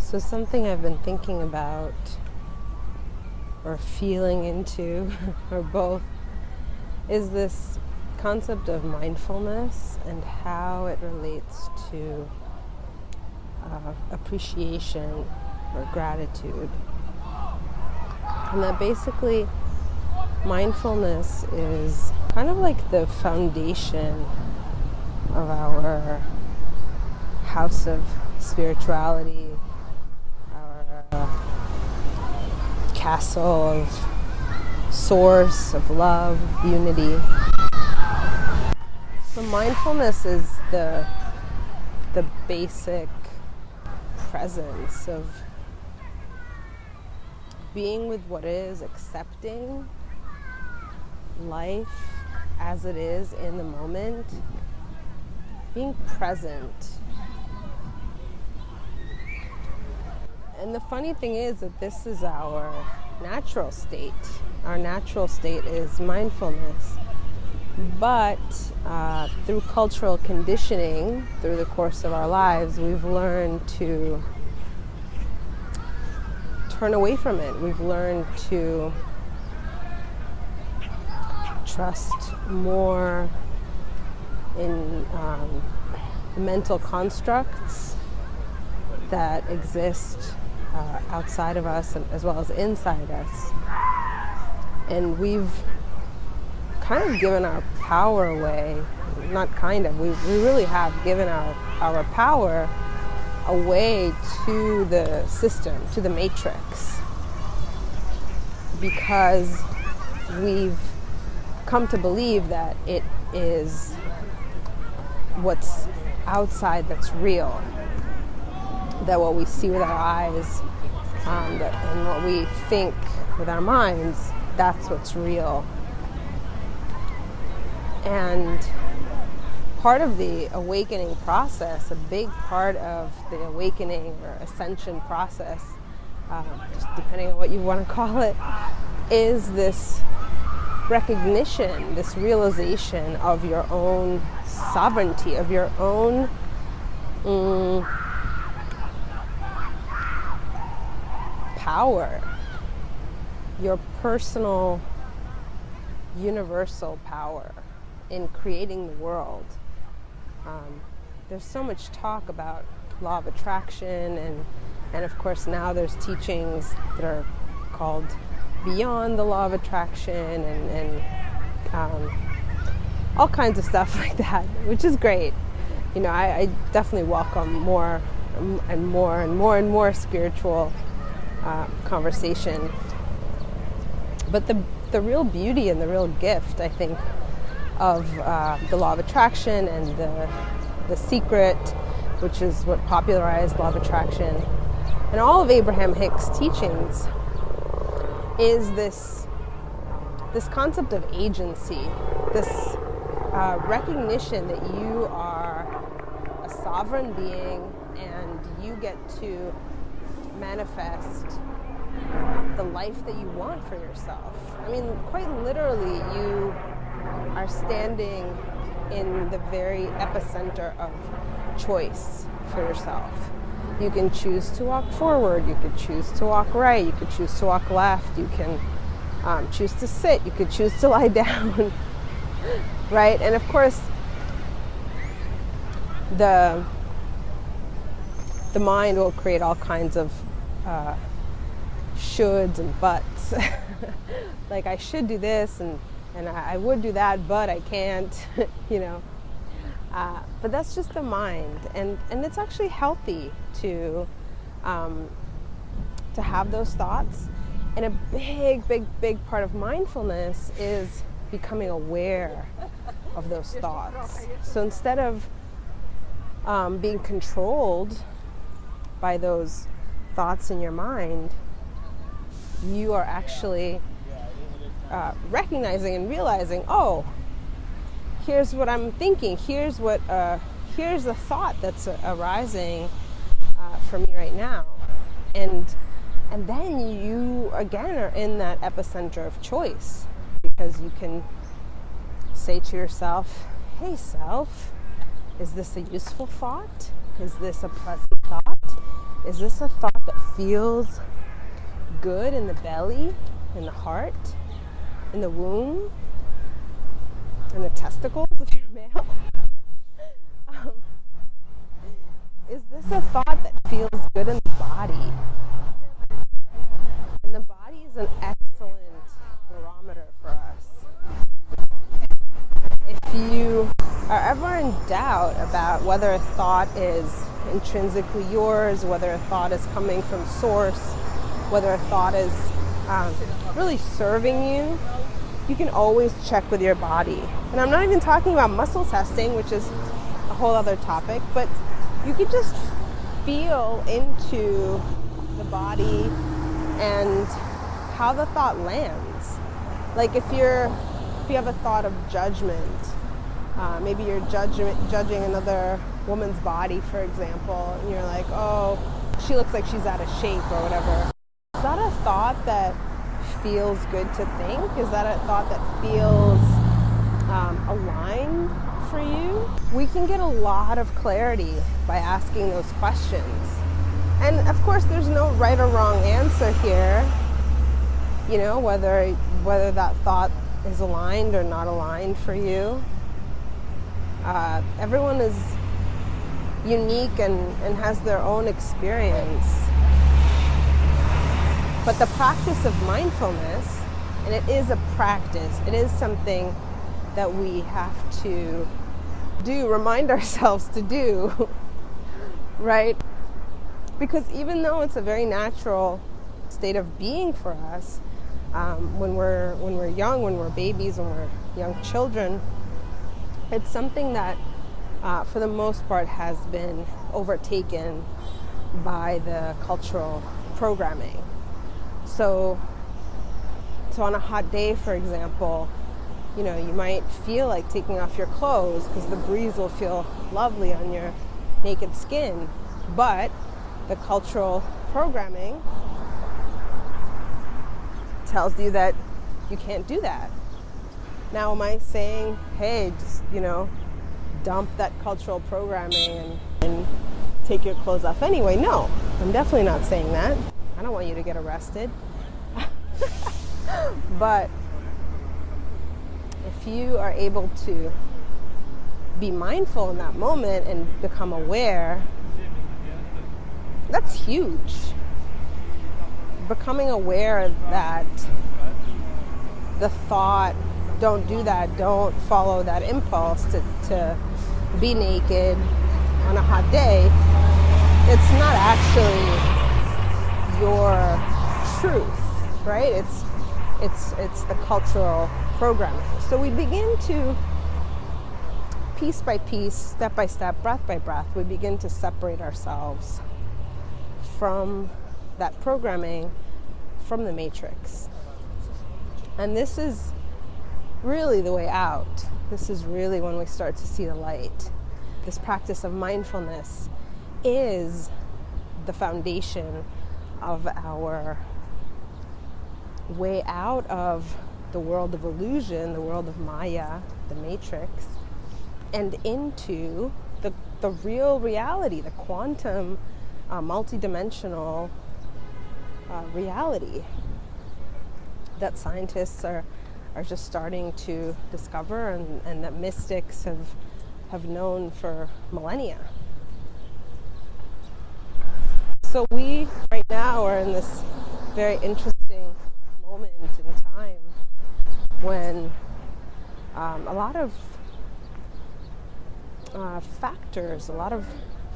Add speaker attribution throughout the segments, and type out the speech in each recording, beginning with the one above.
Speaker 1: So something I've been thinking about or feeling into, or both, is this concept of mindfulness and how it relates to appreciation or gratitude. And that basically mindfulness is kind of like the foundation of our house of spirituality, our castle of source, of love, unity. So mindfulness is the basic presence of being with what is, accepting life as it is in the moment, being present. And the funny thing is that this is our natural state. Our natural state is mindfulness. But through cultural conditioning, through the course of our lives, we've learned to turn away from it. We've learned to trust more in mental constructs that exist outside of us as well as inside us. And we've kind of given our power away. Not kind of, we really have given our power away to the system, to the matrix, because we've come to believe that it is what's outside that's real, that what we see with our eyes and what we think with our minds, that's what's real. And part of the awakening process, a big part of the awakening or ascension process, just depending on what you want to call it, is this recognition, this realization of your own sovereignty, of your own power, your personal universal power in creating the world. There's so much talk about law of attraction, and of course now there's teachings that are called beyond the law of attraction and all kinds of stuff like that, which is great. You know, I definitely welcome more and more spiritual conversation. But the real beauty and the real gift, I think, of the law of attraction and the secret, which is what popularized law of attraction, and all of Abraham Hicks' teachings, is this concept of agency, this recognition that you are a sovereign being and you get to manifest the life that you want for yourself. I mean, quite literally, you are standing in the very epicenter of choice for yourself. You can choose to walk forward, you could choose to walk right, you could choose to walk left, you can choose to sit, you could choose to lie down, right? And of course, the mind will create all kinds of shoulds and buts. Like, I should do this and I would do that, but I can't, you know. But that's just the mind, and it's actually healthy to have those thoughts. And a big part of mindfulness is becoming aware of those thoughts. So instead of being controlled by those thoughts in your mind, you are actually recognizing and realizing, oh, here's what I'm thinking, here's the thought that's arising for me right now. And then you again are in that epicenter of choice, because you can say to yourself, hey self, is this a useful thought? Is this a pleasant thought? Is this a thought that feels good in the belly, in the heart, in the womb, in the testicles if you're male? Is this a thought that feels good in the body? And the body is an excellent barometer for us. If you are ever in doubt about whether a thought is intrinsically yours, whether a thought is coming from source, whether a thought is really serving you, you can always check with your body. And I'm not even talking about muscle testing, which is a whole other topic, but you could just feel into the body and how the thought lands. Like if you have a thought of judgment, maybe you're judging another woman's body, for example, and you're like, oh, she looks like she's out of shape or whatever. Is that a thought that feels good to think? Is that a thought that feels aligned for you? We can get a lot of clarity by asking those questions. And of course, there's no right or wrong answer here, you know, whether that thought is aligned or not aligned for you. Everyone is unique and has their own experience. But the practice of mindfulness, and it is a practice, it is something that we have to remind ourselves to do, right? Because even though it's a very natural state of being for us, when we're young, when we're babies, when we're young children, it's something that, for the most part, has been overtaken by the cultural programming. So on a hot day, for example, you know, you might feel like taking off your clothes because the breeze will feel lovely on your naked skin, but the cultural programming tells you that you can't do that. Now, am I saying, hey, just, you know, dump that cultural programming and take your clothes off anyway? No, I'm definitely not saying that. I don't want you to get arrested. But if you are able to be mindful in that moment and become aware, that's huge. Becoming aware that the thought, don't do that, don't follow that impulse to be naked on a hot day, it's not actually your truth, right? It's the cultural programming. So we begin to, piece by piece, step by step, breath by breath, we begin to separate ourselves from that programming, from the matrix. And this is really the way out. This is really when we start to see the light. This practice of mindfulness is the foundation of our way out of the world of illusion, the world of Maya, the matrix, and into the real reality, the quantum, multidimensional reality that scientists are just starting to discover and that mystics have known for millennia. So we right now are in this very interesting moment in time when a lot of factors, a lot of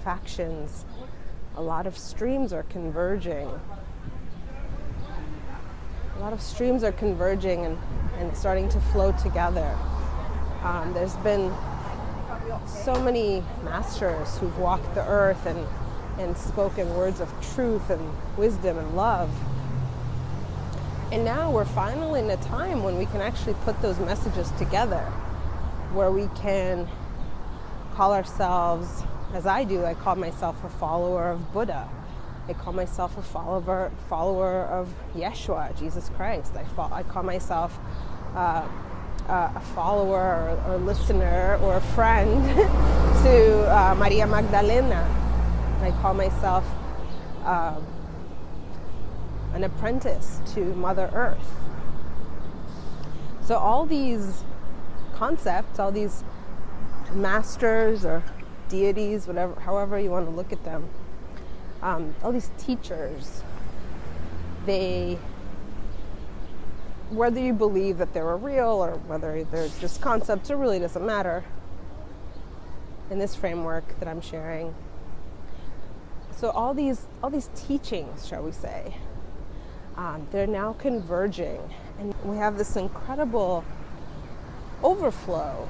Speaker 1: factions, a lot of streams are converging. A lot of streams are converging and starting to flow together. There's been so many masters who've walked the earth and spoken words of truth and wisdom and love. And now we're finally in a time when we can actually put those messages together, where we can call ourselves, as I do, I call myself a follower of Buddha. I call myself a follower of Yeshua, Jesus Christ. I call myself a follower or listener or a friend to Maria Magdalena. I call myself an apprentice to Mother Earth. So all these concepts, all these masters or deities, whatever, however you want to look at them, all these teachers, whether you believe that they were real or whether they're just concepts, it really doesn't matter in this framework that I'm sharing. So all these teachings, shall we say, they're now converging, and we have this incredible overflow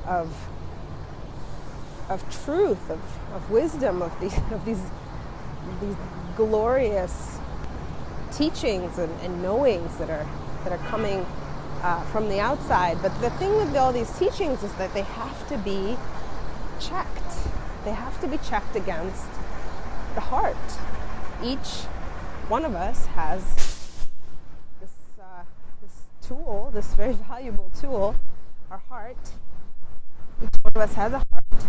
Speaker 1: of truth, of wisdom, of these glorious teachings and knowings that are coming from the outside. But the thing with all these teachings is that they have to be checked. They have to be checked against the heart. Each one of us has this tool, this very valuable tool, our heart. Each one of us has a heart,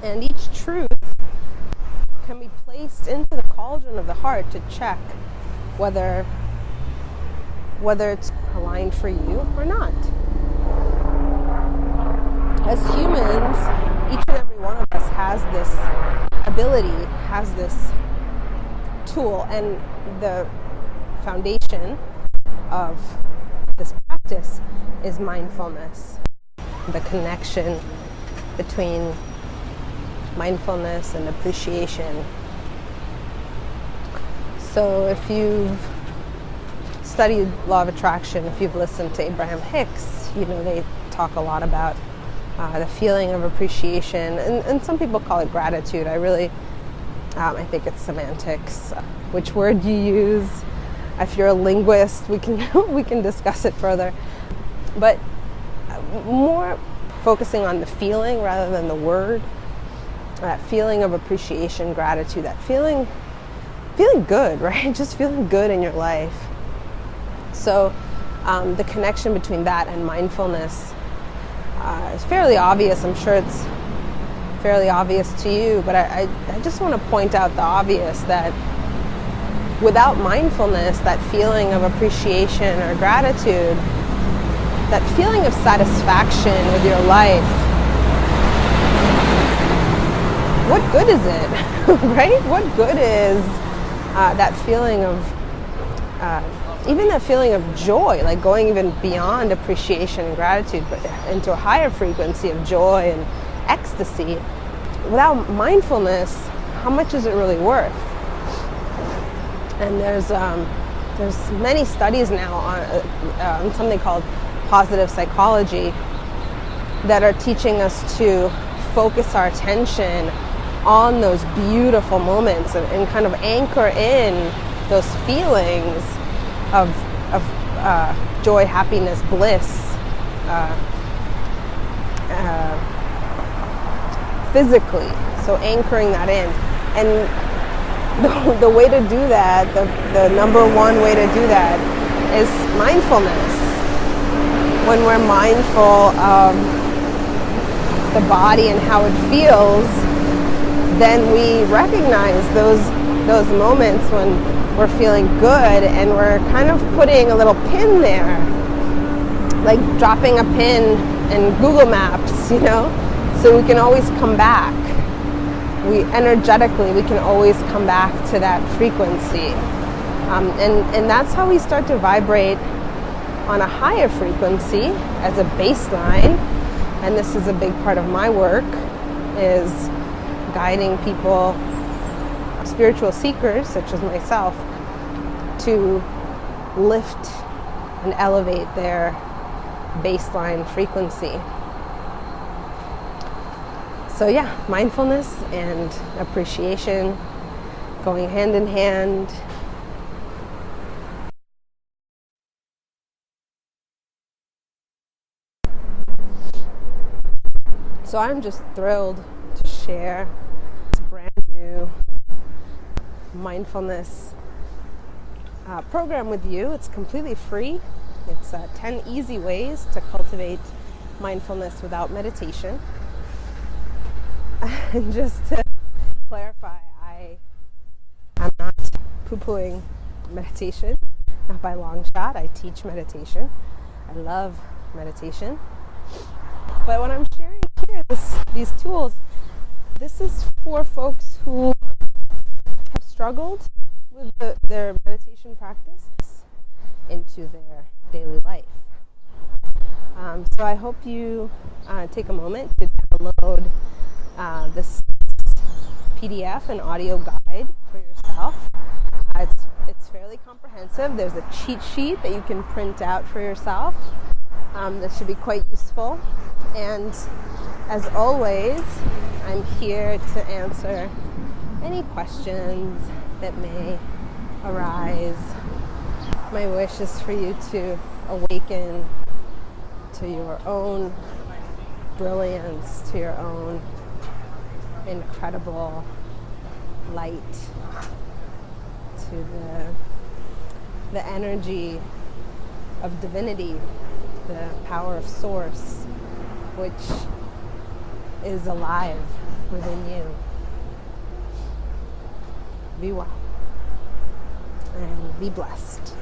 Speaker 1: and each truth can be placed into the cauldron of the heart to check whether it's aligned for you or not. As humans, each and every one of us has this ability, has this tool, and the foundation of this practice is mindfulness. The connection between mindfulness and appreciation. So if you've studied law of attraction, if you've listened to Abraham Hicks, they talk a lot about the feeling of appreciation, and some people call it gratitude. I think it's semantics. Which word you use, if you're a linguist, we can discuss it further. But more focusing on the feeling rather than the word. That feeling of appreciation, gratitude, that feeling good, right? Just feeling good in your life. So the connection between that and mindfulness is fairly obvious. I'm sure it's fairly obvious to you, but I just want to point out the obvious, that without mindfulness, that feeling of appreciation or gratitude, that feeling of satisfaction with your life, what good is it, right? What good is that feeling of, even that feeling of joy, like going even beyond appreciation and gratitude, but into a higher frequency of joy and ecstasy? Without mindfulness, how much is it really worth? And there's many studies now on something called positive psychology that are teaching us to focus our attention on those beautiful moments and kind of anchor in those feelings of joy, happiness, bliss, physically. So anchoring that in. And the way to do that, the number one way to do that is mindfulness. When we're mindful of the body and how it feels, then we recognize those moments when we're feeling good, and we're kind of putting a little pin there, like dropping a pin in Google Maps, so we can always come back. We can always come back to that frequency. And that's how we start to vibrate on a higher frequency as a baseline. And this is a big part of my work, is guiding people, spiritual seekers such as myself, to lift and elevate their baseline frequency. So yeah, mindfulness and appreciation going hand in hand. So I'm just thrilled to share this brand new mindfulness program with you. It's completely free. It's 10 easy ways to cultivate mindfulness without meditation. And just to clarify, poo-pooing meditation, not by a long shot. I teach meditation. I love meditation. But when I'm sharing here these tools, this is for folks who have struggled with their meditation practice into their daily life. So I hope you take a moment to download this PDF and audio guide for yourself. It's fairly comprehensive. There's a cheat sheet that you can print out for yourself. That should be quite useful. And as always, I'm here to answer any questions that may arise. My wish is for you to awaken to your own brilliance, to your own incredible light, to the energy of divinity, the power of source, which is alive within you. Be well and be blessed.